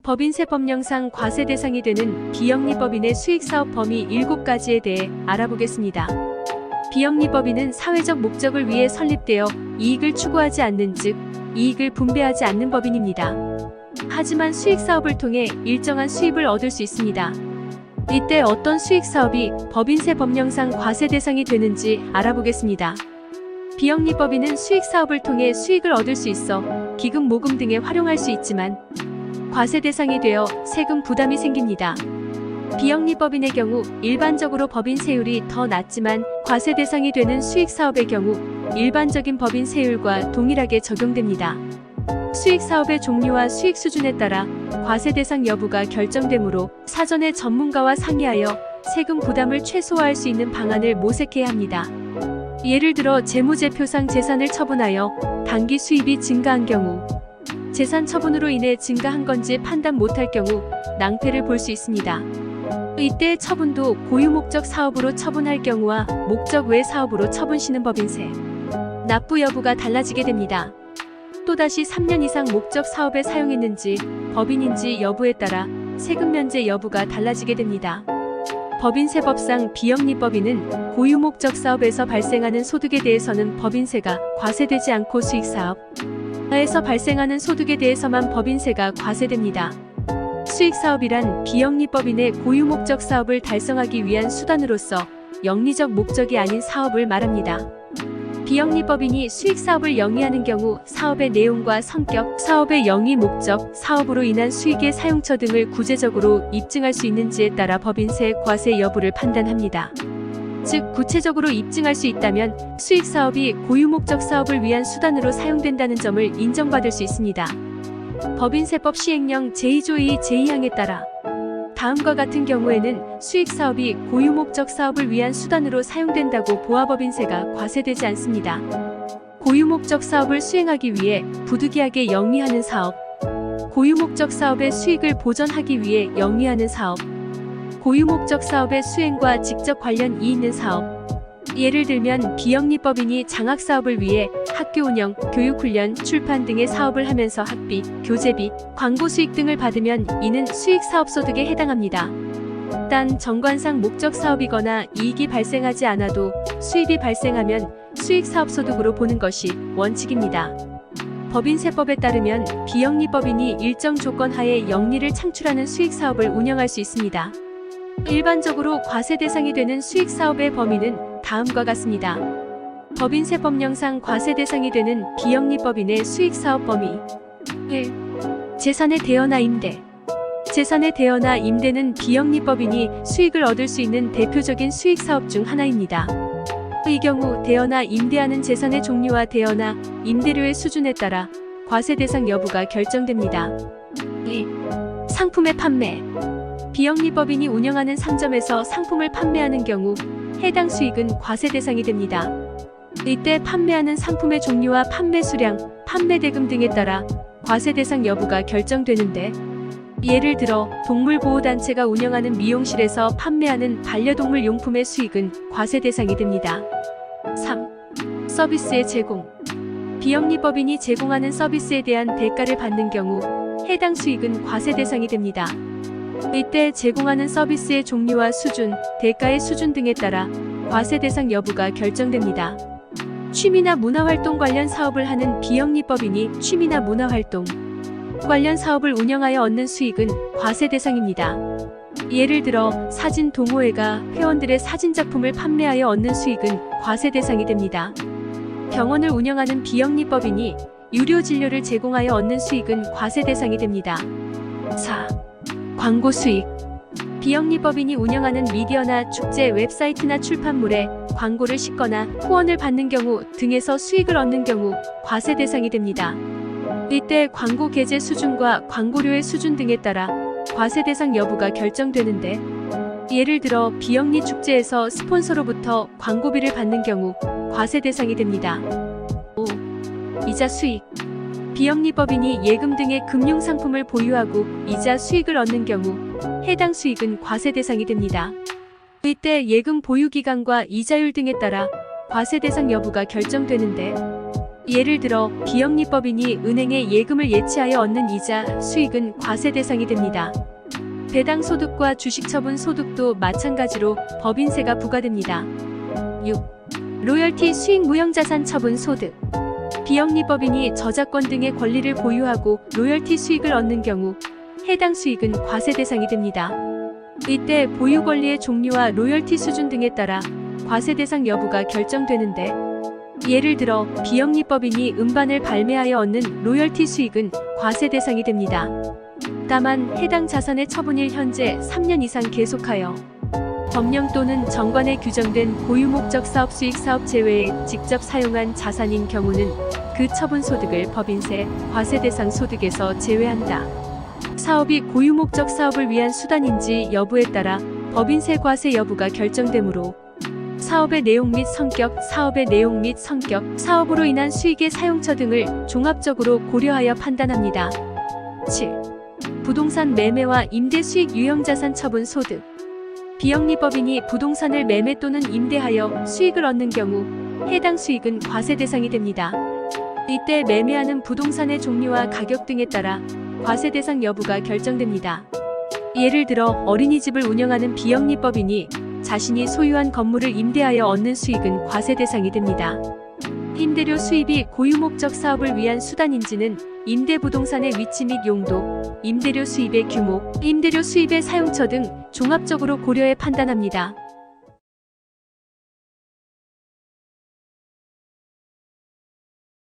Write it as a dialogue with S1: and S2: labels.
S1: 법인세 법령상 과세 대상이 되는 비영리법인의 수익사업 범위 7가지에 대해 알아보겠습니다. 비영리법인은 사회적 목적을 위해 설립되어 이익을 추구하지 않는 즉 이익을 분배하지 않는 법인입니다. 하지만 수익사업을 통해 일정한 수입을 얻을 수 있습니다. 이때 어떤 수익사업이 법인세 법령상 과세 대상이 되는지 알아보겠습니다. 비영리법인은 수익사업을 통해 수익을 얻을 수 있어 기금 모금 등에 활용할 수 있지만 과세 대상이 되어 세금 부담이 생깁니다. 비영리법인의 경우 일반적으로 법인세율이 더 낮지만 과세 대상이 되는 수익사업의 경우 일반적인 법인세율과 동일하게 적용됩니다. 수익사업의 종류와 수익 수준에 따라 과세 대상 여부가 결정되므로 사전에 전문가와 상의하여 세금 부담을 최소화할 수 있는 방안을 모색해야 합니다. 예를 들어 재무제표상 재산을 처분하여 단기 수입이 증가한 경우 재산 처분으로 인해 증가한 건지 판단 못할 경우 낭패를 볼 수 있습니다. 이때 처분도 고유 목적 사업으로 처분할 경우와 목적 외 사업으로 처분시는 법인세 납부 여부가 달라지게 됩니다. 또다시 3년 이상 목적 사업에 사용했는지 법인인지 여부에 따라 세금 면제 여부가 달라지게 됩니다. 법인세법상 비영리법인은 고유 목적 사업에서 발생하는 소득에 대해서는 법인세가 과세되지 않고 수익사업에서 발생하는 소득에 대해서만 법인세가 과세됩니다. 수익사업이란 비영리법인의 고유 목적 사업을 달성하기 위한 수단으로서 영리적 목적이 아닌 사업을 말합니다. 비영리법인이 수익사업을 영위하는 경우 사업의 내용과 성격, 사업의 영위 목적, 사업으로 인한 수익의 사용처 등을 구체적으로 입증할 수 있는지에 따라 법인세 과세 여부를 판단합니다. 즉 구체적으로 입증할 수 있다면 수익사업이 고유 목적 사업을 위한 수단으로 사용된다는 점을 인정받을 수 있습니다. 법인세법 시행령 제2조 2 제2항에 따라 다음과 같은 경우에는 수익사업이 고유 목적 사업을 위한 수단으로 사용된다고 보아 법인세가 과세되지 않습니다. 고유 목적 사업을 수행하기 위해 부득이하게 영위하는 사업, 고유 목적 사업의 수익을 보전하기 위해 영위하는 사업, 고유 목적 사업의 수행과 직접 관련이 있는 사업. 예를 들면 비영리법인이 장학사업을 위해 학교 운영, 교육훈련, 출판 등의 사업을 하면서 학비, 교재비, 광고 수익 등을 받으면 이는 수익사업소득에 해당합니다. 단 정관상 목적사업이거나 이익이 발생하지 않아도 수입이 발생하면 수익사업소득으로 보는 것이 원칙입니다. 법인세법에 따르면 비영리법인이 일정 조건 하에 영리를 창출하는 수익사업을 운영할 수 있습니다. 일반적으로 과세 대상이 되는 수익사업의 범위는 다음과 같습니다. 법인세 법령상 과세 대상이 되는 비영리법인의 수익사업 범위 1. 재산의 대여나 임대. 재산의 대여나 임대는 비영리법인이 수익을 얻을 수 있는 대표적인 수익사업 중 하나입니다. 이 경우 대여나 임대하는 재산의 종류와 대여나 임대료의 수준에 따라 과세 대상 여부가 결정됩니다. 2. 상품의 판매. 비영리법인이 운영하는 상점에서 상품을 판매하는 경우 해당 수익은 과세 대상이 됩니다. 이때 판매하는 상품의 종류와 판매 수량, 판매 대금 등에 따라 과세 대상 여부가 결정되는데 예를 들어 동물보호단체가 운영하는 미용실에서 판매하는 반려동물 용품의 수익은 과세 대상이 됩니다. 3. 서비스의 제공. 비영리법인이 제공하는 서비스에 대한 대가를 받는 경우 해당 수익은 과세 대상이 됩니다. 이때 제공하는 서비스의 종류와 수준, 대가의 수준 등에 따라 과세 대상 여부가 결정됩니다. 취미나 문화활동 관련 사업을 하는 비영리법인이 취미나 문화활동 관련 사업을 운영하여 얻는 수익은 과세 대상입니다. 예를 들어 사진 동호회가 회원들의 사진작품을 판매하여 얻는 수익은 과세 대상이 됩니다. 병원을 운영하는 비영리법인이 유료 진료를 제공하여 얻는 수익은 과세 대상이 됩니다. 4. 광고 수익. 비영리법인이 운영하는 미디어나 축제, 웹사이트나 출판물에 광고를 싣거나 후원을 받는 경우 등에서 수익을 얻는 경우 과세 대상이 됩니다. 이때 광고 게재 수준과 광고료의 수준 등에 따라 과세 대상 여부가 결정되는데 예를 들어 비영리 축제에서 스폰서로부터 광고비를 받는 경우 과세 대상이 됩니다. 5. 이자 수익. 비영리법인이 예금 등의 금융상품을 보유하고 이자 수익을 얻는 경우 해당 수익은 과세 대상이 됩니다. 이때 예금 보유기간과 이자율 등에 따라 과세 대상 여부가 결정되는데 예를 들어 비영리법인이 은행에 예금을 예치하여 얻는 이자, 수익은 과세 대상이 됩니다. 배당 소득과 주식 처분 소득도 마찬가지로 법인세가 부과됩니다. 6. 로열티 수익 무형자산 처분 소득. 비영리법인이 저작권 등의 권리를 보유하고 로열티 수익을 얻는 경우 해당 수익은 과세 대상이 됩니다. 이때 보유 권리의 종류와 로열티 수준 등에 따라 과세 대상 여부가 결정되는데, 예를 들어 비영리법인이 음반을 발매하여 얻는 로열티 수익은 과세 대상이 됩니다. 다만 해당 자산의 처분일 현재 3년 이상 계속하여 법령 또는 정관에 규정된 고유 목적 사업 수익 사업 제외에 직접 사용한 자산인 경우는 그 처분 소득을 법인세, 과세 대상 소득에서 제외한다. 사업이 고유 목적 사업을 위한 수단인지 여부에 따라 법인세 과세 여부가 결정되므로 사업의 내용 및 성격, 사업으로 인한 수익의 사용처 등을 종합적으로 고려하여 판단합니다. 7. 부동산 매매와 임대 수익 유형자산 처분 소득. 비영리법인이 부동산을 매매 또는 임대하여 수익을 얻는 경우 해당 수익은 과세 대상이 됩니다. 이때 매매하는 부동산의 종류와 가격 등에 따라 과세 대상 여부가 결정됩니다. 예를 들어 어린이집을 운영하는 비영리법인이 자신이 소유한 건물을 임대하여 얻는 수익은 과세 대상이 됩니다. 임대료 수입이 고유 목적 사업을 위한 수단인지는 임대 부동산의 위치 및 용도, 임대료 수입의 규모, 임대료 수입의 사용처 등 종합적으로 고려해 판단합니다.